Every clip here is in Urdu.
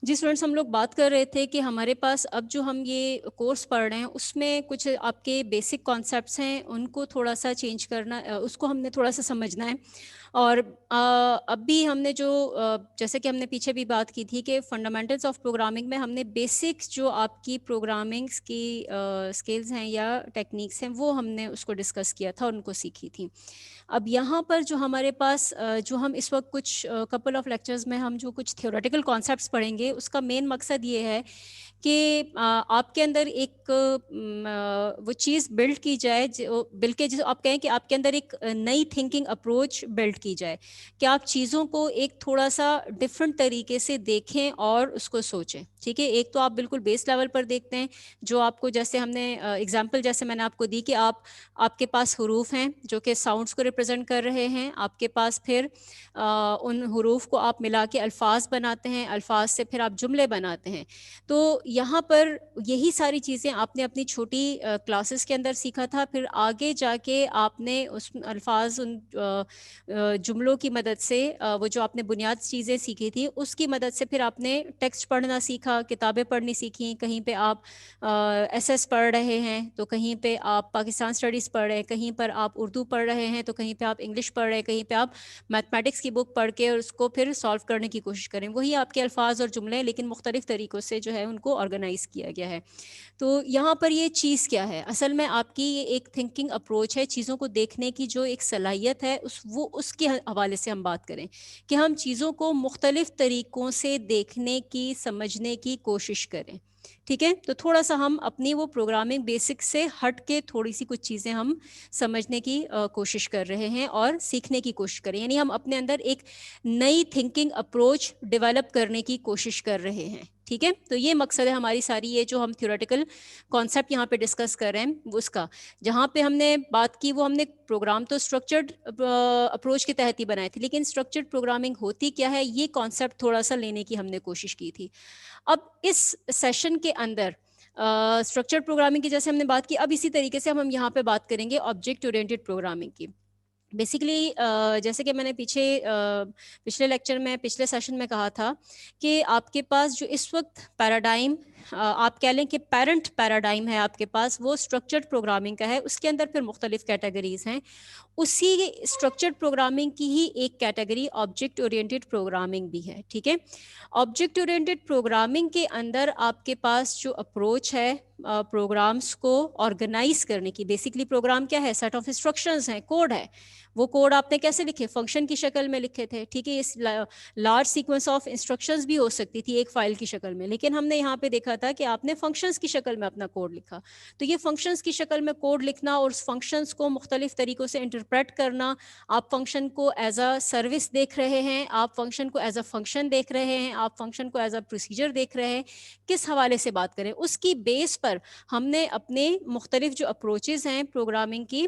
جی اسٹوڈینٹس، ہم لوگ بات کر رہے تھے کہ ہمارے پاس اب جو ہم یہ کورس پڑھ رہے ہیں اس میں کچھ آپ کے بیسک کانسیپٹس ہیں، ان کو تھوڑا سا چینج کرنا، اس کو ہم نے تھوڑا سا سمجھنا ہے. اور اب بھی ہم نے جو جیسے کہ ہم نے پیچھے بھی بات کی تھی کہ فنڈامنٹلس آف پروگرامنگ میں ہم نے بیسکس جو آپ کی پروگرامنگس کی اسکلز ہیں یا ٹیکنیکس ہیں وہ ہم نے اس کو ڈسکس کیا تھا اور ان کو سیکھی تھی. اب یہاں پر جو ہمارے پاس جو ہم اس وقت کچھ کپل آف لیکچرز میں ہم جو کچھ تھیوریٹیکل کانسیپٹس پڑھیں گے، اس کا مین مقصد یہ ہے کہ آپ کے اندر ایک وہ چیز بلڈ کی جائے، بلکہ جس آپ کہیں کہ آپ کے اندر ایک نئی تھنکنگ اپروچ بلڈ کی جائے کہ آپ چیزوں کو ایک تھوڑا سا ڈفرینٹ طریقے سے دیکھیں اور اس کو سوچیں. ٹھیک ہے، ایک تو آپ بالکل بیس لیول پر دیکھتے ہیں جو آپ کو، جیسے ہم نے اگزامپل جیسے میں نے آپ کو دی کہ آپ کے پاس حروف ہیں جو کہ ساؤنڈس کو ریپرزینٹ کر رہے ہیں، آپ کے پاس پھر ان حروف کو آپ ملا کے الفاظ بناتے ہیں، الفاظ سے پھر آپ جملے بناتے ہیں. تو یہاں پر یہی ساری چیزیں آپ نے اپنی چھوٹی کلاسز کے اندر سیکھا تھا. پھر آگے جا کے آپ نے اس الفاظ، ان جملوں کی مدد سے وہ جو آپ نے بنیاد چیزیں سیکھی تھی اس کی مدد سے پھر آپ نے ٹیکسٹ پڑھنا سیکھا، کتابیں پڑھنی سیکھیں. کہیں پہ آپ ایس ایس پڑھ رہے ہیں تو کہیں پہ آپ پاکستان اسٹڈیز پڑھ رہے ہیں، کہیں پر آپ اردو پڑھ رہے ہیں تو کہیں پہ آپ انگلش پڑھ رہے ہیں، کہیں پہ آپ میتھمیٹکس کی بک پڑھ کے اور اس کو پھر سالو کرنے کی کوشش کریں. وہی آپ کے الفاظ اور جملے لیکن مختلف طریقوں سے جو ہے ان کو آرگنائز کیا گیا ہے. تو یہاں پر یہ چیز کیا ہے؟ اصل میں آپ کی یہ ایک تھنکنگ اپروچ ہے، چیزوں کو دیکھنے کی جو ایک صلاحیت ہے، اس کے حوالے سے ہم بات کریں کہ ہم چیزوں کو مختلف طریقوں سے دیکھنے کی، سمجھنے کی کوشش کریں. ٹھیک ہے، تو تھوڑا سا ہم اپنی وہ پروگرامنگ بیسک سے ہٹ کے تھوڑی سی کچھ چیزیں ہم سمجھنے کی کوشش کر رہے ہیں اور سیکھنے کی کوشش کریں. یعنی ہم اپنے اندر ایک نئی تھنکنگ اپروچ ڈیولپ کرنے کی کوشش کر رہے ہیں. ٹھیک ہے، تو یہ مقصد ہے ہماری ساری یہ جو ہم تھیوریٹیکل کانسیپٹ یہاں پہ ڈسکس کر رہے ہیں اس کا. جہاں پہ ہم نے بات کی وہ ہم نے پروگرام تو اسٹرکچرڈ اپروچ کے تحت ہی بنائے تھے، لیکن اسٹرکچرڈ پروگرامنگ ہوتی کیا ہے یہ کانسیپٹ تھوڑا سا لینے کی ہم نے کوشش کی تھی. اب اس سیشن کے اندر اسٹرکچرڈ پروگرامنگ کی جیسے ہم نے بات کی، اب اسی طریقے سے ہم یہاں پہ بات کریں گے آبجیکٹ اورینٹڈ پروگرامنگ کی. بیسیکلی جیسے کہ میں نے پچھلے لیکچر میں، پچھلے سیشن میں کہا تھا کہ آپ کے پاس جو اس وقت پیراڈائم، آپ کہہ لیں کہ پیرنٹ پیراڈائم ہے آپ کے پاس، وہ اسٹرکچرڈ پروگرامنگ کا ہے. اس کے اندر پھر مختلف کیٹیگریز ہیں. اسی اسٹرکچرڈ پروگرامنگ کی ہی ایک کیٹیگری آبجیکٹ اورینٹڈ پروگرامنگ بھی ہے. ٹھیک ہے، آبجیکٹ اورینٹڈ پروگرامنگ کے اندر آپ کے پاس جو اپروچ ہے پروگرامز کو آرگنائز کرنے کی، بیسکلی پروگرام کیا ہے؟ سیٹ آف انسٹرکشنز ہیں، کوڈ ہے. وہ کوڈ آپ نے کیسے لکھے؟ فنکشن کی شکل میں لکھے تھے. ٹھیک ہے، اس لارج سیکوینس آف انسٹرکشنز بھی ہو سکتی تھی ایک فائل کی شکل میں، لیکن ہم نے یہاں پہ دیکھا تھا کہ آپ نے فنکشنز کی شکل میں اپنا کوڈ لکھا. تو یہ فنکشنز کی شکل میں کوڈ لکھنا اور اس فنکشنز کو مختلف طریقوں سے انٹرپریٹ کرنا، آپ فنکشن کو ایز اے سروس دیکھ رہے ہیں، آپ فنکشن کو ایز اے فنکشن دیکھ رہے ہیں، آپ فنکشن کو ایز اے پروسیجر دیکھ رہے ہیں. کس حوالے سے بات کریں؟ اس کی بیس پر ہم نے اپنے مختلف جو اپروچز ہیں پروگرامنگ کی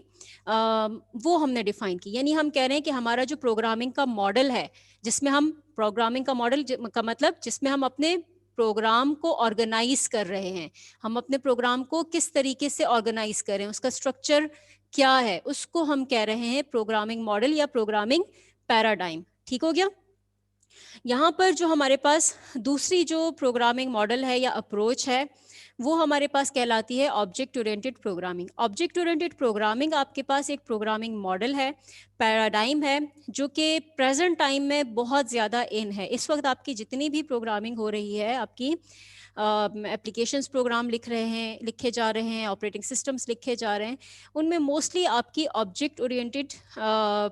وہ ہم نے ڈیفائن کی. یعنی ہم کہہ رہے ہیں کہ ہمارا جو پروگرامنگ کا ماڈل ہے، جس میں ہم پروگرامنگ کا ماڈل کا مطلب جس میں ہم اپنے پروگرام کو آرگنائز کر رہے ہیں، ہم اپنے پروگرام کو کس طریقے سے آرگنائز کریں، اس کا اسٹرکچر کیا ہے، اس کو ہم کہہ رہے ہیں پروگرامنگ ماڈل یا پروگرامنگ پیراڈائم. ٹھیک ہو گیا؟ یہاں پر جو ہمارے پاس دوسری جو پروگرامنگ ماڈل ہے یا اپروچ ہے وہ ہمارے پاس کہلاتی ہے object oriented programming. Object oriented programming آپ کے پاس ایک پروگرامنگ ماڈل ہے، پیراڈائم ہے، جو کہ پریزنٹ ٹائم میں بہت زیادہ ان ہے. اس وقت آپ کی جتنی بھی پروگرامنگ ہو رہی ہے، آپ کی اپلیکیشنز پروگرام لکھے جا رہے ہیں، آپریٹنگ سسٹمز لکھے جا رہے ہیں، ان میں موسٹلی آپ کی آبجیکٹ اورینٹڈ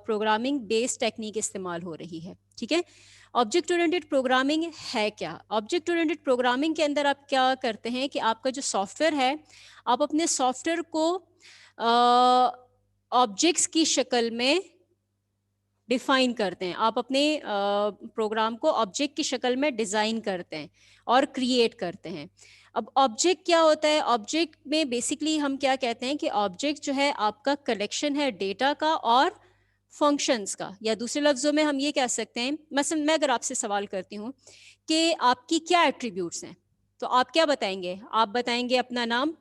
پروگرامنگ بیس ٹیکنیک استعمال ہو رہی ہے. ٹھیک ہے، آبجیکٹ اورینٹڈ پروگرامنگ ہے کیا؟ آبجیکٹ اورینٹڈ پروگرامنگ کے اندر آپ کیا کرتے ہیں کہ آپ کا جو سافٹ ویئر ہے، آپ اپنے سافٹ ویئر کو آبجیکٹس کی شکل میں ڈیفائن کرتے ہیں. آپ اپنے پروگرام کو آبجیکٹ کی شکل میں ڈیزائن کرتے ہیں اور کریٹ کرتے ہیں. اب آبجیکٹ کیا ہوتا ہے؟ آبجیکٹ میں بیسکلی ہم کیا کہتے ہیں کہ آبجیکٹ جو ہے آپ کا کلیکشن ہے ڈیٹا کا اور فنکشنز کا. یا دوسرے لفظوں میں ہم یہ کہہ سکتے ہیں، مثلا میں اگر آپ سے سوال کرتی ہوں کہ آپ کی کیا ایٹریبیوٹس ہیں، تو آپ کیا بتائیں گے؟ آپ بتائیں گے اپنا نام،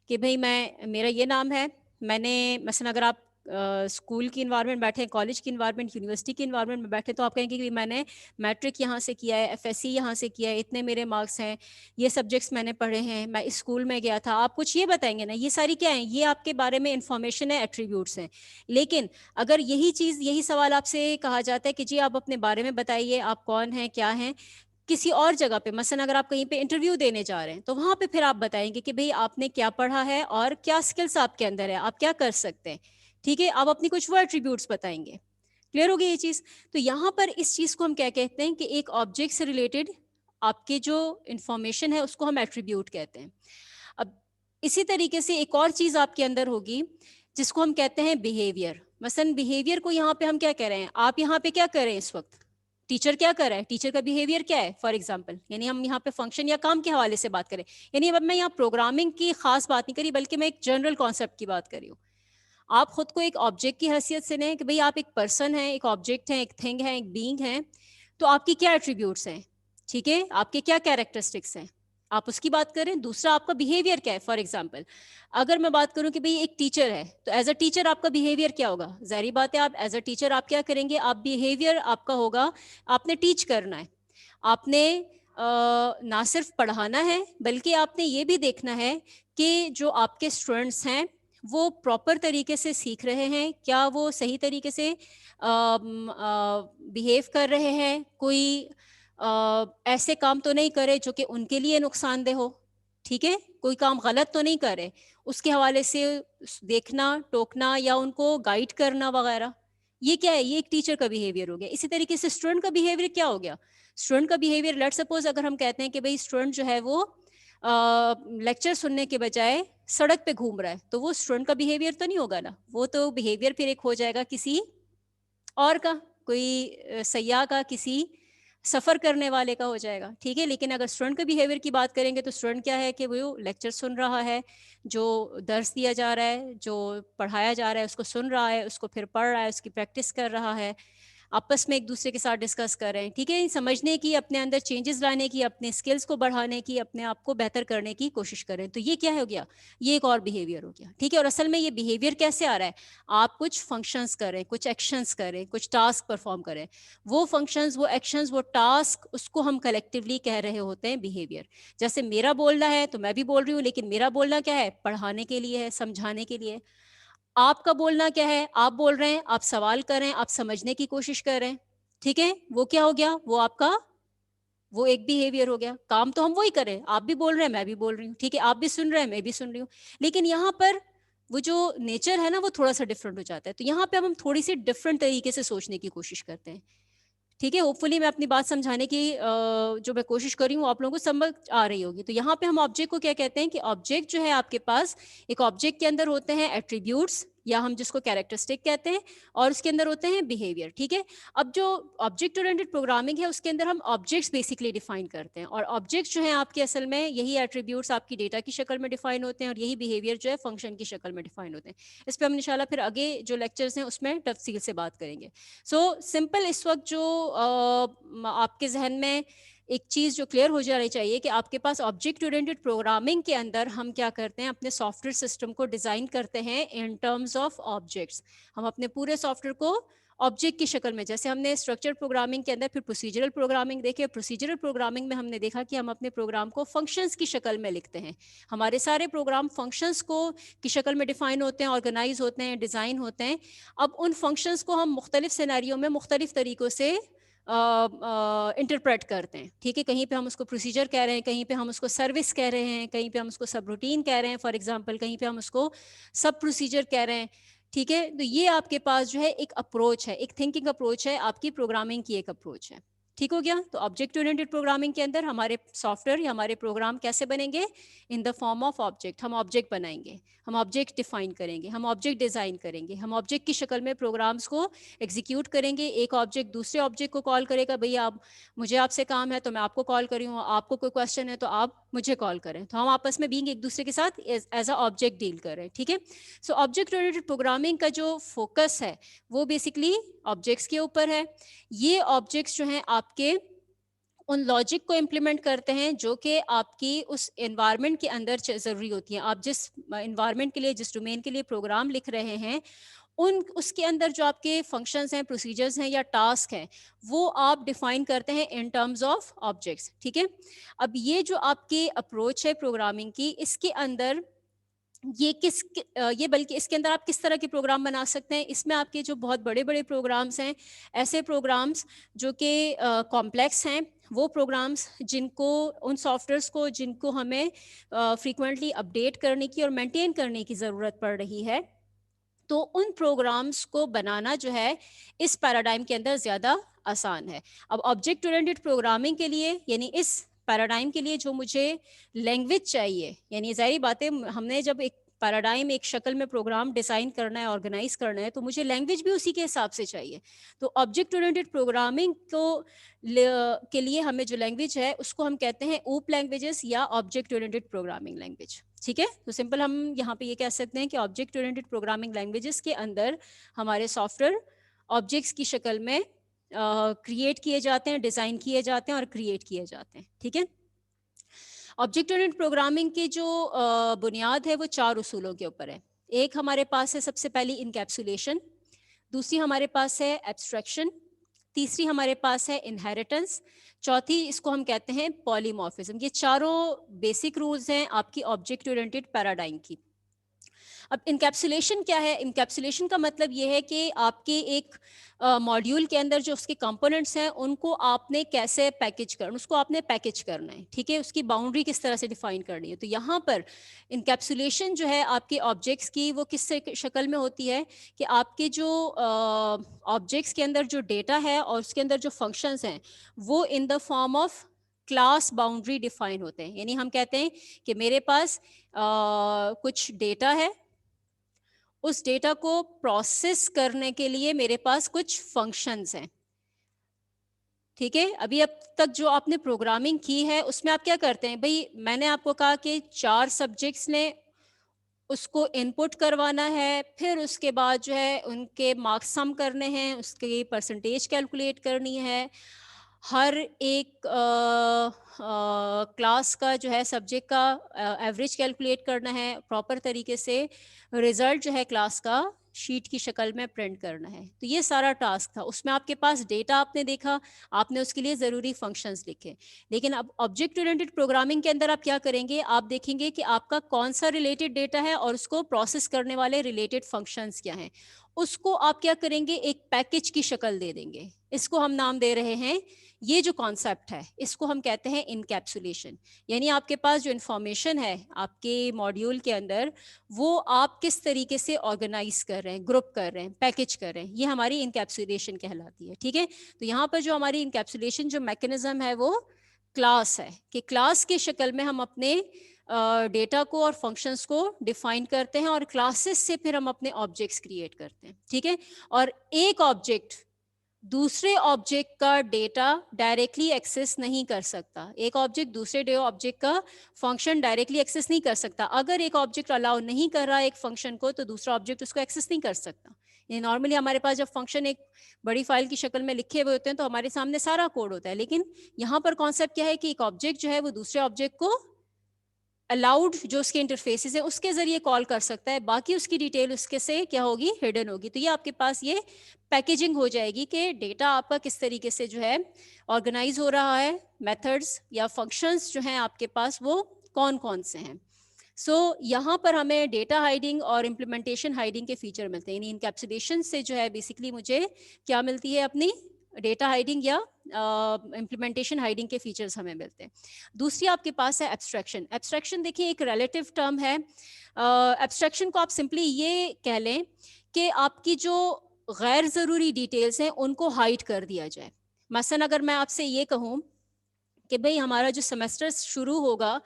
کہ بھئی میرا یہ نام ہے. میں نے مثلا اگر آپ اسکول کی انوائرمنٹ بیٹھے ہیں, کالج کی انوائرمنٹ, یونیورسٹی کی انوائرمنٹ میں بیٹھے, تو آپ کہیں گے کہ میں نے میٹرک یہاں سے کیا ہے, ایف ایس سی یہاں سے کیا ہے, اتنے میرے مارکس ہیں, یہ سبجیکٹس میں نے پڑھے ہیں, میں اس اسکول میں گیا تھا. آپ کچھ یہ بتائیں گے نا, یہ ساری کیا ہیں, یہ آپ کے بارے میں انفارمیشن ہے, ایٹریبیوٹس ہیں. لیکن اگر یہی سوال آپ سے کہا جاتا ہے کہ جی آپ اپنے بارے میں بتائیے, آپ کون ہیں, کیا ہیں, کسی اور جگہ پہ, مثلا اگر آپ کہیں پہ انٹرویو دینے جا رہے ہیں, تو وہاں پہ پھر آپ بتائیں گے کہ بھئی آپ نے کیا پڑھا ہے اور کیا اسکلس آپ کے اندر ہے, آپ کیا کر سکتے ہیں. ٹھیک ہے, آپ اپنی کچھ وہ ایٹریبیوٹس بتائیں گے. کلیئر ہوگی یہ چیز. تو یہاں پر اس چیز کو ہم کیا کہتے ہیں کہ ایک آبجیکٹ سے ریلیٹڈ آپ کے جو انفارمیشن ہے اس کو ہم ایٹریبیوٹ کہتے ہیں. اب اسی طریقے سے ایک اور چیز آپ کے اندر ہوگی جس کو ہم کہتے ہیں بیہیویئر. مثلا بیہیویئر کو یہاں پہ ہم کیا کہہ رہے ہیں, آپ یہاں پہ کیا کر رہے ہیں اس وقت, ٹیچر کیا کر رہا ہے, ٹیچر کا بیہیویئر کیا ہے, فار ایگزامپل. یعنی ہم یہاں پہ فنکشن یا کام کے حوالے سے بات کریں, یعنی اب میں یہاں پروگرامنگ کی خاص بات نہیں کری, بلکہ میں ایک جنرل کانسیپٹ کی بات کر رہی ہوں. آپ خود کو ایک آبجیکٹ کی حیثیت سے لیں کہ بھئی آپ ایک پرسن ہیں, ایک آبجیکٹ ہیں, ایک تھنگ ہے, ایک بینگ ہیں, تو آپ کی کیا ایٹریبیوٹس ہیں, ٹھیک ہے, آپ کے کیا کیریکٹرسٹکس ہیں, آپ اس کی بات کریں. دوسرا آپ کا بیہیویئر کیا ہے. فار ایگزامپل اگر میں بات کروں کہ بھئی ایک ٹیچر ہے, تو ایز اے ٹیچر آپ کا بیہیویئر کیا ہوگا. ظاہری بات ہے, آپ ایز اے ٹیچر آپ کیا کریں گے, آپ بیہیویئر آپ کا ہوگا, آپ نے ٹیچ کرنا ہے, آپ نے نہ صرف پڑھانا ہے بلکہ آپ نے یہ بھی دیکھنا ہے کہ جو آپ کے اسٹوڈنٹس ہیں وہ پراپر طریقے سے سیکھ رہے ہیں, کیا وہ صحیح طریقے سے بیہیو کر رہے ہیں, کوئی ایسے کام تو نہیں کرے جو کہ ان کے لیے نقصان دہ ہو. ٹھیک ہے, کوئی کام غلط تو نہیں کرے, اس کے حوالے سے دیکھنا, ٹوکنا یا ان کو گائیڈ کرنا وغیرہ. یہ کیا ہے, یہ ایک ٹیچر کا بیہیویئر ہو گیا. اسی طریقے سے اسٹوڈنٹ کا بیہیویئر کیا ہو گیا. اسٹوڈنٹ کا بیہیویئر, لیٹ سپوز اگر ہم کہتے ہیں کہ بھئی اسٹوڈنٹ جو ہے وہ لیکچر سننے کے بجائے سڑک پہ گھوم رہا ہے, تو وہ اسٹوڈنٹ کا بیہیویئر تو نہیں ہوگا نا, وہ تو بیہیویئر پھر ایک ہو جائے گا کسی اور کا, کوئی سیاح کا, کسی سفر کرنے والے کا ہو جائے گا. ٹھیک ہے, لیکن اگر اسٹوڈنٹ کے بیہیویئر کی بات کریں گے تو اسٹوڈنٹ کیا ہے کہ وہ لیکچر سن رہا ہے, جو درس دیا جا رہا ہے, جو پڑھایا جا رہا ہے اس کو سن رہا ہے, اس کو پھر پڑھ رہا ہے, اس کی پریکٹس کر رہا ہے, آپس میں ایک دوسرے کے ساتھ ڈسکس کر رہے ہیں. ٹھیک ہے, سمجھنے کی, اپنے اندر چینجز لانے کی, اپنے اسکلس کو بڑھانے کی, اپنے آپ کو بہتر کرنے کی کوشش کریں. تو یہ کیا ہو گیا, یہ ایک اور بیہیویئر ہو گیا. ٹھیک ہے, اور اصل میں یہ بیہیویئر کیسے آ رہا ہے, آپ کچھ فنکشنز کریں, کچھ ایکشنز کریں, کچھ ٹاسک پرفارم کریں, وہ فنکشنز, وہ ایکشنز, وہ ٹاسک, اس کو ہم کلیکٹیولی کہہ رہے ہوتے ہیں بیہیویئر. جیسے میرا بولنا ہے تو میں بھی بول رہی ہوں, لیکن میرا بولنا کیا ہے, پڑھانے کے لیے ہے, سمجھانے کے لیے. آپ کا بولنا کیا ہے, آپ بول رہے ہیں, آپ سوال کر رہے ہیں, آپ سمجھنے کی کوشش کر رہے ہیں. ٹھیک ہے, وہ کیا ہو گیا, وہ آپ کا وہ ایک بیہیویئر ہو گیا. کام تو ہم وہی کریں, آپ بھی بول رہے ہیں, میں بھی بول رہی ہوں. ٹھیک ہے, آپ بھی سن رہے ہیں, میں بھی سن رہی ہوں, لیکن یہاں پر وہ جو نیچر ہے نا وہ تھوڑا سا ڈفرینٹ ہو جاتا ہے. تو یہاں پہ ہم تھوڑی سی ڈفرینٹ طریقے سے سوچنے کی کوشش کرتے ہیں. ٹھیک ہے, ہوپ فلی میں اپنی بات سمجھانے کی جو میں کوشش کر رہی ہوں آپ لوگوں کو سمجھ آ رہی ہوگی. تو یہاں پہ ہم آبجیکٹ کو کیا کہتے ہیں کہ آبجیکٹ جو ہے آپ کے پاس, ایک آبجیکٹ کے اندر ہوتے ہیں ایٹریبیوٹس, یا ہم جس کو کیریکٹرسٹک کہتے ہیں, اور اس کے اندر ہوتے ہیں بیہیویئر. ٹھیک ہے, اب جو آبجیکٹ اورینٹڈ پروگرامنگ ہے اس کے اندر ہم آبجیکٹس بیسکلی ڈیفائن کرتے ہیں, اور آبجیکٹس جو ہیں آپ کے اصل میں یہی ایٹریبیوٹس آپ کی ڈیٹا کی شکل میں ڈیفائن ہوتے ہیں, اور یہی بیہیویئر جو ہے فنکشن کی شکل میں ڈیفائن ہوتے ہیں. اس پہ ہم انشاءاللہ پھر آگے جو لیکچرز ہیں اس میں تفصیل سے بات کریں گے. سو سمپل اس وقت جو آپ کے ذہن میں ایک چیز جو کلیئر ہو جانی چاہیے کہ آپ کے پاس آبجیکٹ اورینٹڈ پروگرامنگ کے اندر ہم کیا کرتے ہیں, اپنے سافٹ ویئر سسٹم کو ڈیزائن کرتے ہیں ان ٹرمز آف آبجیکٹس. ہم اپنے پورے سافٹ ویئر کو آبجیکٹ کی شکل میں, جیسے ہم نے اسٹرکچر پروگرامنگ کے اندر پھر پروسیجرل پروگرامنگ دیکھے, پروسیجرل پروگرامنگ میں ہم نے دیکھا کہ ہم اپنے پروگرام کو فنکشنز کی شکل میں لکھتے ہیں. ہمارے سارے پروگرام فنکشنز کو کی شکل میں ڈیفائن ہوتے ہیں, آرگنائز ہوتے ہیں, ڈیزائن ہوتے ہیں. اب ان فنکشنز کو ہم مختلف سیناریوں میں مختلف طریقوں سے انٹرپریٹ کرتے ہیں. ٹھیک ہے, کہیں پہ ہم اس کو پروسیجر کہہ رہے ہیں, کہیں پہ ہم اس کو سروس کہہ رہے ہیں, کہیں پہ ہم اس کو سب روٹین کہہ رہے ہیں, فار ایگزامپل کہیں پہ ہم اس کو سب پروسیجر کہہ رہے ہیں. ٹھیک ہے, تو یہ آپ کے پاس جو ہے ایک اپروچ ہے, ایک تھنکنگ اپروچ ہے, آپ کی پروگرامنگ کی ایک اپروچ ہے. ٹھیک ہو گیا. تو آبجیکٹ اورینٹڈ پروگرامنگ کے اندر ہمارے سافٹ ویئر یا ہمارے پروگرام کیسے بنیں گے, ان دا فارم آف آبجیکٹ. ہم آبجیکٹ بنائیں گے, ہم آبجیکٹ ڈیفائن کریں گے, ہم آبجیکٹ ڈیزائن کریں گے, ہم آبجیکٹ کی شکل میں پروگرامس کو ایگزیکیوٹ کریں گے. ایک آبجیکٹ دوسرے آبجیکٹ کو کال کرے گا, بھئی آپ مجھے آپ سے کام ہے تو میں آپ کو کال کری ہوں, آپ کو کوئی کوشچن ہے تو آپ مجھے کال کریں. تو ہم آپس میں بینگ ایک دوسرے کے ساتھ ایز اے آبجیکٹ ڈیل کر رہے ہیں. ٹھیک ہے, سو آبجیکٹ اورینٹڈ پروگرامنگ کا جو فوکس ہے وہ بیسکلی آبجیکٹس کے اوپر ہے. یہ آبجیکٹس جو ہیں آپ کے ان لاجک کو امپلیمنٹ کرتے ہیں جو کہ آپ کی اس انوائرمنٹ کے اندر ضروری ہوتی ہیں. آپ جس انوائرمنٹ کے لیے, جس ڈومین کے لیے پروگرام لکھ رہے ہیں, اس کے اندر جو آپ کے فنکشنز ہیں, پروسیجرز ہیں یا ٹاسک ہیں, وہ آپ ڈیفائن کرتے ہیں ان ٹرمز آف آبجیکٹس. ٹھیک ہے, اب یہ جو آپ کی اپروچ ہے پروگرامنگ کی, اس کے اندر یہ بلکہ اس کے اندر آپ کس طرح کے پروگرام بنا سکتے ہیں, اس میں آپ کے جو بہت بڑے بڑے پروگرامز ہیں, ایسے پروگرامز جو کہ کمپلیکس ہیں, وہ پروگرامز جن کو, ان سافٹ ویئرس کو جن کو ہمیں فریکوینٹلی اپڈیٹ کرنے کی اور مینٹین کرنے کی ضرورت پڑ رہی ہے, تو ان پروگرامز کو بنانا جو ہے اس پیراڈائم کے اندر زیادہ آسان ہے. اب آبجیکٹ اورینٹڈ پروگرامنگ کے لیے, یعنی اس پیراڈائم کے لیے جو مجھے لینگویج چاہیے, یعنی ظاہری بات ہے ہم نے جب ایک پیراڈائم, ایک شکل میں پروگرام ڈیزائن کرنا ہے, آرگنائز کرنا ہے, تو مجھے لینگویج بھی اسی کے حساب سے چاہیے. تو آبجیکٹ اورینٹڈ پروگرامنگ کے لیے ہمیں جو لینگویج ہے اس کو ہم کہتے ہیں اوپ لینگویجز یا آبجیکٹ اورینٹڈ پروگرامنگ لینگویج. ٹھیک ہے, تو سمپل ہم یہاں پہ یہ کہہ سکتے ہیں کہ آبجیکٹ اورینٹڈ پروگرامنگ لینگویجز کے اندر ہمارے سافٹ ویئر آبجیکٹس کی شکل میں کریٹ کیے جاتے ہیں, ڈیزائن کیے جاتے ہیں اور کریٹ کیے جاتے ہیں. ٹھیک ہے, آبجیکٹ اورینٹڈ پروگرامنگ کی جو بنیاد ہے وہ 4 اصولوں کے اوپر ہے. ایک ہمارے پاس ہے سب سے پہلی انکیپسولیشن, دوسری ہمارے پاس ہے ایبسٹریکشن, تیسری ہمارے پاس ہے انہیریٹنس, چوتھی اس کو ہم کہتے ہیں پولیمورفزم. یہ چاروں بیسک رولز ہیں آپ کی آبجیکٹ اورینٹڈ پیراڈائم کی. اب انکیپسولیشن کیا ہے؟ انکیپسولیشن کا مطلب یہ ہے کہ آپ کے ایک ماڈیول کے اندر جو اس کے کمپوننٹس ہیں ان کو آپ نے کیسے پیکج کرنا, اس کو آپ نے پیکج کرنا ہے. ٹھیک ہے, اس کی باؤنڈری کس طرح سے ڈیفائن کرنی ہے. تو یہاں پر انکیپسولیشن جو ہے آپ کے آبجیکٹس کی, وہ کس شکل میں ہوتی ہے کہ آپ کے جو آبجیکٹس کے اندر جو ڈیٹا ہے اور اس کے اندر جو فنکشنز ہیں وہ in the form of class boundary define ہوتے ہیں. یعنی ہم کہتے ہیں کہ میرے پاس کچھ ڈیٹا ہے, اس ڈیٹا کو پروسیس کرنے کے لیے میرے پاس کچھ فنکشنز ہیں. ٹھیک ہے, ابھی اب تک جو آپ نے پروگرامنگ کی ہے اس میں آپ کیا کرتے ہیں بھائی, میں نے آپ کو کہا کہ 4 سبجیکٹس نے اس کو ان پٹ کروانا ہے, پھر اس کے بعد جو ہے ان کے مارکس سم کرنے ہیں, اس کی پرسنٹیج کیلکولیٹ کرنی ہے, ہر ایک کلاس کا جو ہے سبجیکٹ کا ایوریج کیلکولیٹ کرنا ہے, پراپر طریقے سے رزلٹ جو ہے کلاس کا شیٹ کی شکل میں پرنٹ کرنا ہے. تو یہ سارا ٹاسک تھا, اس میں آپ کے پاس ڈیٹا آپ نے دیکھا, آپ نے اس کے لیے ضروری فنکشنز لکھے. لیکن اب آبجیکٹ اورینٹڈ پروگرامنگ کے اندر آپ کیا کریں گے, آپ دیکھیں گے کہ آپ کا کون سا ریلیٹڈ ڈیٹا ہے اور اس کو پروسیس کرنے والے ریلیٹڈ فنکشنز کیا ہیں. اس کو آپ کیا کریں گے, ایک پیکج کی شکل دے دیں گے. اس کو ہم نام دے رہے ہیں, یہ جو کانسیپٹ ہے اس کو ہم کہتے ہیں انکیپسولیشن. یعنی آپ کے پاس جو انفارمیشن ہے آپ کے ماڈیول کے اندر, وہ آپ کس طریقے سے آرگنائز کر رہے ہیں, گروپ کر رہے ہیں, پیکج کر رہے ہیں, یہ ہماری انکیپسولیشن کہلاتی ہے. ٹھیک ہے, تو یہاں پر جو ہماری انکیپسولیشن جو میکینزم ہے وہ کلاس ہے, کہ کلاس کی شکل میں ہم اپنے ڈیٹا کو اور فنکشنز کو ڈیفائن کرتے ہیں, اور کلاسز سے پھر ہم اپنے آبجیکٹس کریٹ کرتے ہیں. ٹھیک ہے, اور ایک آبجیکٹ دوسرے آبجیکٹ کا ڈیٹا ڈائریکٹلی ایکسیس نہیں کر سکتا. ایک آبجیکٹ دوسرے آبجیکٹ کا فنکشن ڈائریکٹلی ایکسیس نہیں کر سکتا. اگر ایک آبجیکٹ الاؤ نہیں کر رہا ایک فنکشن کو, تو دوسرا آبجیکٹ اس کو ایکسیس نہیں کر سکتا. یہ نارملی ہمارے پاس جب فنکشن ایک بڑی فائل کی شکل میں لکھے ہوئے ہوتے ہیں تو ہمارے سامنے سارا کوڈ ہوتا ہے, لیکن یہاں پر کانسیپٹ کیا ہے کہ ایک آبجیکٹ جو ہے وہ دوسرے آبجیکٹ کو الاؤڈ جو اس کے انٹرفیسز ہیں اس کے ذریعے کال کر سکتا ہے, باقی اس کی ڈیٹیل اس کے سے کیا ہوگی, ہڈن ہوگی. تو یہ آپ کے پاس یہ پیکیجنگ ہو جائے گی کہ ڈیٹا آپ کا کس طریقے سے جو ہے آرگنائز ہو رہا ہے, میتھڈز یا فنکشنز جو ہیں آپ کے پاس وہ کون کون سے ہیں. سو یہاں پر ہمیں ڈیٹا ہائڈنگ اور امپلیمنٹیشن ہائڈنگ کے فیچر ملتے ہیں. یعنی انکیپسولیشن سے جو ہے بیسکلی مجھے کیا ملتی ہے, اپنی ڈیٹا ہائڈنگ یا امپلیمنٹیشن ہائڈنگ کے فیچرز ہمیں ملتے ہیں. دوسری آپ کے پاس ہے ایبسٹریکشن. ایبسٹریکشن دیکھیں ایک ریلیٹیو ٹرم ہے. ایبسٹریکشن کو آپ سمپلی یہ کہہ لیں کہ آپ کی جو غیر ضروری ڈیٹیلز ہیں ان کو ہائڈ کر دیا جائے. مثلا اگر میں آپ سے یہ کہوں کہ بھئی ہمارا جو سیمسٹر شروع ہوگا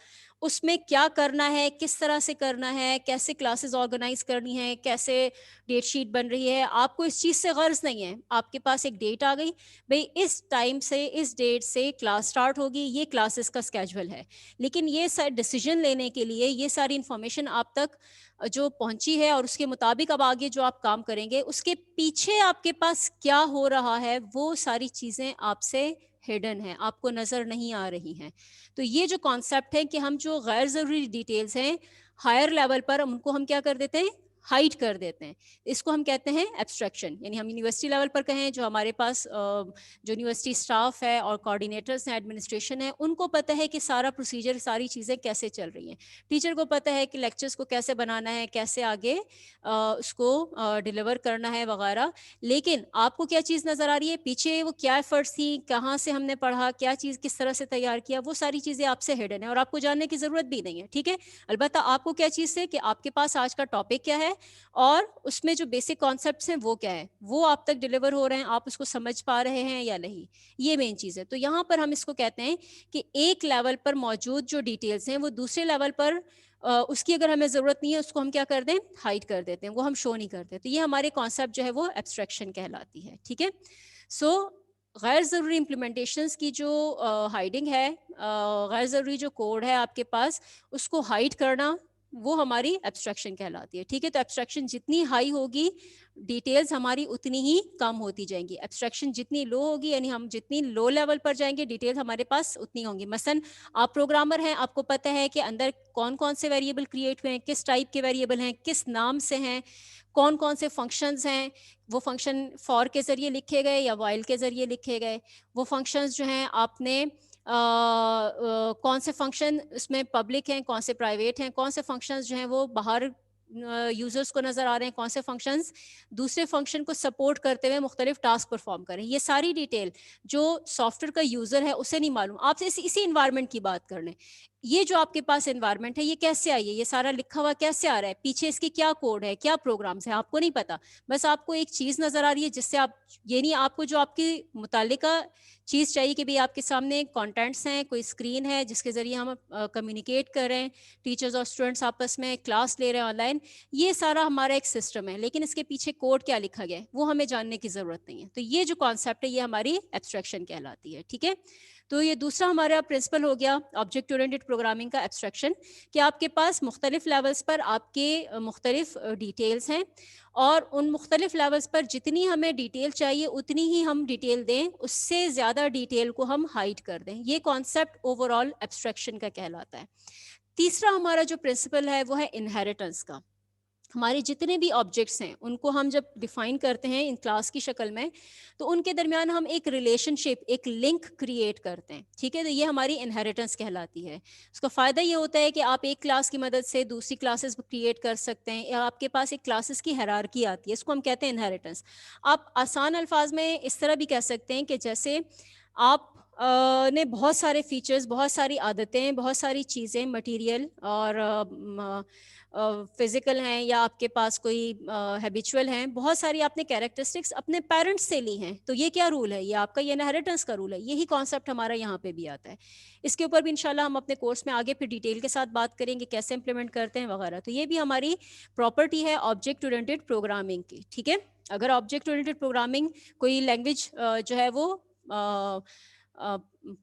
اس میں کیا کرنا ہے, کس طرح سے کرنا ہے, کیسے کلاسز آرگنائز کرنی ہے, کیسے ڈیٹ شیٹ بن رہی ہے, آپ کو اس چیز سے غرض نہیں ہے. آپ کے پاس ایک ڈیٹ آ گئی, بھئی اس ٹائم سے اس ڈیٹ سے کلاس سٹارٹ ہوگی, یہ کلاسز کا اسکیجول ہے. لیکن یہ ڈیسیجن لینے کے لیے یہ ساری انفارمیشن آپ تک جو پہنچی ہے اور اس کے مطابق اب آگے جو آپ کام کریں گے اس کے پیچھے آپ کے پاس کیا ہو رہا ہے وہ ساری چیزیں آپ سے ہڈن ہیں, آپ کو نظر نہیں آ رہی ہیں. تو یہ جو کانسیپٹ ہے کہ ہم جو غیر ضروری ڈیٹیلز ہیں ہائر لیول پر ان کو ہم کیا کر دیتے ہیں, ہائڈ کر دیتے ہیں. اس کو ہم کہتے ہیں ایبسٹریکشن. یعنی ہم یونیورسٹی لیول پر کہیں, جو ہمارے پاس جو یونیورسٹی اسٹاف ہے اور کوآرڈینیٹرس ہیں, ایڈمنسٹریشن ہے, ان کو پتہ ہے کہ سارا پروسیجر, ساری چیزیں کیسے چل رہی ہیں. ٹیچر کو پتہ ہے کہ لیکچرز کو کیسے بنانا ہے, کیسے آگے اس کو ڈیلیور کرنا ہے وغیرہ. لیکن آپ کو کیا چیز نظر آ رہی ہے پیچھے, وہ کیا ایفرٹس تھی, کہاں سے ہم نے پڑھا, کیا چیز کس طرح سے تیار کیا, وہ ساری چیزیں آپ سے ہڈن ہے اور آپ کو جاننے کی ضرورت بھی نہیں ہے. ٹھیک ہے, البتہ آپ کو کیا چیز سے کہ آپ کے پاس آج کا ٹاپک کیا ہے اور اس میں جو بیسک کانسیپٹس ہیں وہ کیا ہے, وہ آپ تک ڈیلیور ہو رہے ہیں, آپ اس کو سمجھ پا رہے ہیں یا نہیں, یہ مین چیز ہے. تو یہاں پر ہم اس کو کہتے ہیں کہ ایک لیول پر موجود جو ڈیٹیلز ہیں وہ دوسرے لیول پر اس کی اگر ہمیں ضرورت نہیں ہے, اس کو ہم کیا کر دیں, ہائڈ کر دیتے ہیں, وہ ہم شو نہیں کرتے. تو یہ ہمارے کانسیپٹ جو ہے وہ ایبسٹریکشن کہلاتی ہے. ٹھیک ہے, سو غیر ضروری امپلیمنٹیشنز کی جو ہائڈنگ ہے, غیر ضروری جو کوڈ ہے آپ کے پاس, اس کو ہائڈ کرنا, وہ ہماری ایبسٹریکشن کہلاتی ہے. ٹھیک ہے, تو ایبسٹریکشن جتنی ہائی ہوگی ڈیٹیلز ہماری اتنی ہی کم ہوتی جائیں گی. ایبسٹریکشن جتنی لو ہوگی, یعنی ہم جتنی لو لیول پر جائیں گے ڈیٹیلز ہمارے پاس اتنی ہوں گی. مثلا آپ پروگرامر ہیں, آپ کو پتہ ہے کہ اندر کون کون سے ویریبل کریٹ ہوئے ہیں, کس ٹائپ کے ویریبل ہیں, کس نام سے ہیں, کون کون سے فنکشنز ہیں, وہ فنکشن فار کے ذریعے لکھے گئے یا وائل کے ذریعے لکھے گئے, وہ فنکشنز جو ہیں آپ نے کون سے فنکشن اس میں پبلک ہیں, کون سے پرائیویٹ ہیں, کون سے فنکشنز جو ہیں وہ باہر یوزرز کو نظر آ رہے ہیں, کون سے فنکشنز دوسرے فنکشن کو سپورٹ کرتے ہوئے مختلف ٹاسک پرفارم کریں. یہ ساری ڈیٹیل جو سافٹ ویئر کا یوزر ہے اسے نہیں معلوم, آپ سے اسی انوائرمنٹ کی بات کر لیں. یہ جو آپ کے پاس انوائرمنٹ ہے یہ کیسے آئی ہے, یہ سارا لکھا ہوا کیسے آ رہا ہے, پیچھے اس کی کیا کوڈ ہے, کیا پروگرامس ہیں, آپ کو نہیں پتا. بس آپ کو ایک چیز نظر آ رہی ہے جس سے آپ, یہ نہیں آپ کو جو آپ کی متعلقہ چیز چاہیے کہ بھئی آپ کے سامنے کانٹینٹس ہیں, کوئی اسکرین ہے جس کے ذریعے ہم کمیونیکیٹ کر رہے ہیں, ٹیچرز اور اسٹوڈنٹس آپس میں کلاس لے رہے ہیں آن لائن, یہ سارا ہمارا ایک سسٹم ہے. لیکن اس کے پیچھے کوڈ کیا لکھا گیا ہے وہ ہمیں جاننے کی ضرورت نہیں ہے. تو یہ جو کانسیپٹ ہے یہ ہماری ایبسٹریکشن کہلاتی ہے. ٹھیک ہے, تو یہ دوسرا ہمارا پرنسپل ہو گیا آبجیکٹ اورینٹڈ پروگرامنگ کا, ایبسٹریکشن, کہ آپ کے پاس مختلف لیولز پر آپ کے مختلف ڈیٹیلز ہیں اور ان مختلف لیولز پر جتنی ہمیں ڈیٹیل چاہیے اتنی ہی ہم ڈیٹیل دیں, اس سے زیادہ ڈیٹیل کو ہم ہائڈ کر دیں. یہ کانسیپٹ اوور آل ایبسٹریکشن کا کہلاتا ہے. تیسرا ہمارا جو پرنسپل ہے وہ ہے انہیریٹنس کا. ہمارے جتنے بھی آبجیکٹس ہیں ان کو ہم جب ڈیفائن کرتے ہیں ان کلاس کی شکل میں, تو ان کے درمیان ہم ایک ریلیشن شپ, ایک لنک کریٹ کرتے ہیں. ٹھیک ہے, تو یہ ہماری انہیریٹنس کہلاتی ہے. اس کا فائدہ یہ ہوتا ہے کہ آپ ایک کلاس کی مدد سے دوسری کلاسز کریٹ کر سکتے ہیں, یا آپ کے پاس ایک کلاسز کی ہیرارکی آتی ہے, اس کو ہم کہتے ہیں انہیریٹنس. آپ آسان الفاظ میں اس طرح بھی کہہ سکتے ہیں کہ جیسے آپ نے بہت سارے فیچرز, بہت ساری عادتیں, بہت ساری چیزیں, مٹیریل اور فزیکل ہیں, یا آپ کے پاس کوئی ہیبیچول ہیں, بہت ساری آپ نے کیریکٹرسٹکس اپنے پیرنٹس سے لی ہیں. تو یہ کیا رول ہے, یہ آپ کا یہ انہیریٹنس کا رول ہے. یہی کانسیپٹ ہمارا یہاں پہ بھی آتا ہے. اس کے اوپر بھی انشاءاللہ ہم اپنے کورس میں آگے پھر ڈیٹیل کے ساتھ بات کریں گے کیسے امپلیمنٹ کرتے ہیں وغیرہ. تو یہ بھی ہماری پراپرٹی ہے آبجیکٹ اورینٹڈ پروگرامنگ کی. ٹھیک ہے, اگر آبجیکٹ اورینٹڈ پروگرامنگ کوئی لینگویج جو ہے وہ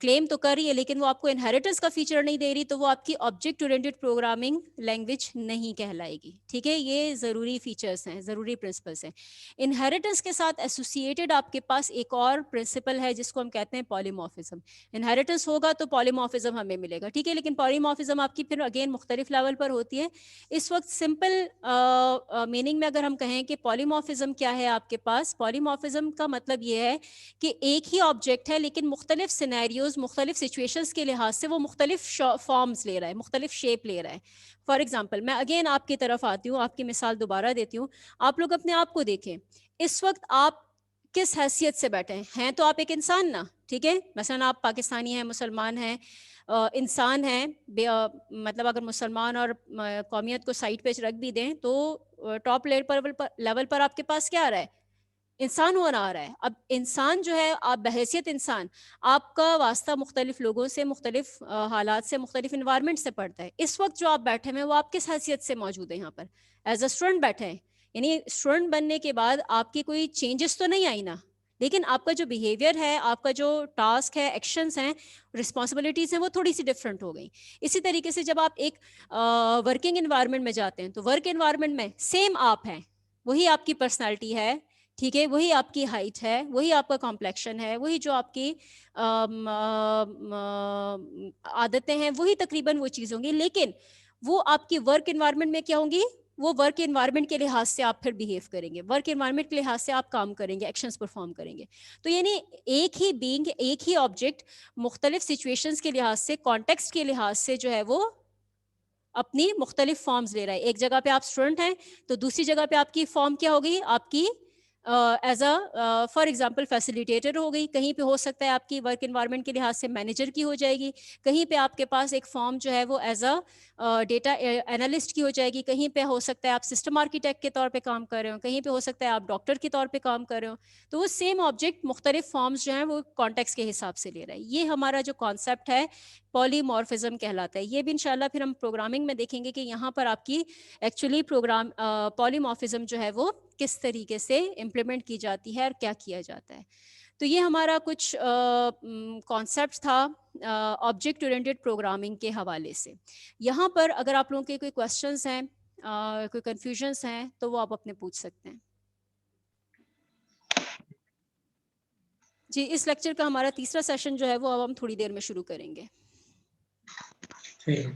کلیم تو کر رہی ہے لیکن وہ آپ کو انہیریٹنس کا فیچر نہیں دے رہی, تو وہ آپ کی آبجیکٹ اورینٹڈ پروگرامنگ لینگویج نہیں کہلائے گی. ٹھیک ہے, یہ ضروری فیچرز ہیں, ضروری پرنسپلس ہیں. انہیریٹنس کے ساتھ ایسوسیٹڈ آپ کے پاس ایک اور پرنسپل ہے جس کو ہم کہتے ہیں پالیمورفزم. انہیریٹنس ہوگا تو پالیمورفزم ہمیں ملے گا. ٹھیک ہے, لیکن پالیمورفزم آپ کی پھر اگین مختلف لیول پر ہوتی ہے. اس وقت سمپل میننگ میں اگر ہم کہیں کہ پالیمورفزم کیا ہے آپ کے پاس, پالیمورفزم کا مطلب یہ ہے کہ ایک ہی آبجیکٹ ہے لیکن مختلف سینیریوز, مختلف سچویشنز کے لحاظ سے وہ مختلف فارمز لے رہا ہے, مختلف شیپ لے رہا ہے. فار ایگزامپل میں اگین آپ کی طرف آتی ہوں, آپ کی مثال دوبارہ دیتی ہوں. آپ لوگ اپنے آپ کو دیکھیں, اس وقت آپ کس حیثیت سے بیٹھے ہیں؟ تو آپ ایک انسان نا. ٹھیک ہے, مثلا آپ پاکستانی ہیں, مسلمان ہیں, انسان ہیں, مطلب اگر مسلمان اور قومیت کو سائڈ پہ رکھ بھی دیں تو ٹاپ لیول پر آپ کے پاس کیا آ رہا ہے؟ انسان ہونا آ رہا ہے. اب انسان جو ہے, آپ بحیثیت انسان, آپ کا واسطہ مختلف لوگوں سے, مختلف حالات سے, مختلف انوائرمنٹ سے پڑتا ہے. اس وقت جو آپ بیٹھے ہوئے وہ آپ کس حیثیت سے موجود ہیں یہاں پر؟ ایز اے اسٹوڈنٹ بیٹھے ہیں. یعنی اسٹوڈنٹ بننے کے بعد آپ کی کوئی چینجز تو نہیں آئی نا, لیکن آپ کا جو بیہیویئر ہے, آپ کا جو ٹاسک ہے, ایکشنز ہیں, رسپانسبلٹیز ہیں, وہ تھوڑی سی ڈفرینٹ ہو گئیں. اسی طریقے سے جب آپ ایک ورکنگ انوائرمنٹ میں جاتے ہیں تو ورک انوائرمنٹ میں سیم آپ ہیں, وہی آپ کی پرسنالٹی ہے. ٹھیک ہے, وہی آپ کی ہائٹ ہے, وہی آپ کا کمپلیکشن ہے, وہی جو آپ کی عادتیں ہیں, وہی تقریباً وہ چیز ہوں گی, لیکن وہ آپ کی ورک انوائرمنٹ میں کیا ہوں گی؟ وہ ورک انوائرمنٹ کے لحاظ سے آپ پھر بیہیو کریں گے, ورک انوائرمنٹ کے لحاظ سے آپ کام کریں گے, ایکشنز پرفارم کریں گے. تو یعنی ایک ہی بینگ, ایک ہی آبجیکٹ مختلف سچویشنز کے لحاظ سے, کانٹیکسٹ کے لحاظ سے جو ہے وہ اپنی مختلف فارمز لے رہا ہے. ایک جگہ پہ آپ اسٹوڈنٹ ہیں تو دوسری جگہ پہ آپ کی فارم کیا ہوگی, آپ کی as a for example facilitator ہو گئی, کہیں پہ ہو سکتا ہے آپ کی ورک انوائرمنٹ کے لحاظ سے مینیجر کی ہو جائے گی, کہیں پہ آپ کے پاس ایک فارم جو ہے وہ ایز اے ڈیٹا انالسٹ کی ہو جائے گی, کہیں پہ ہو سکتا ہے آپ سسٹم آرکیٹیکٹ کے طور پہ کام کر رہے ہو, کہیں پہ ہو سکتا ہے آپ ڈاکٹر کے طور پہ کام کر رہے ہو. تو وہ سیم آبجیکٹ مختلف فارمز جو ہیں وہ کانٹیکس کے حساب سے لے رہا ہے. یہ ہمارا جو کانسیپٹ ہے پالی مورفزم کہلاتا ہے. یہ بھی انشاءاللہ پھر ہم پروگرامنگ میں دیکھیں گے کہ یہاں پر آپ کی ایکچولی پروگرام پالی مورفزم جو ہے وہ کس طریقے سے امپلیمنٹ کی جاتی ہے اور کیا کیا جاتا ہے. تو یہ ہمارا کچھ کانسیپٹ تھا آبجیکٹ اورینٹڈ پروگرامنگ کے حوالے سے. یہاں پر اگر آپ لوگوں کے کوئی کویسچنس ہیں, کوئی کنفیوژنس ہیں تو وہ آپ اپنے پوچھ سکتے ہیں. جی, اس لیکچر کا ہمارا تیسرا سیشن جو ہے وہ اب ہم تھوڑی دیر میں شروع کریں گے. ٹھیک ہے.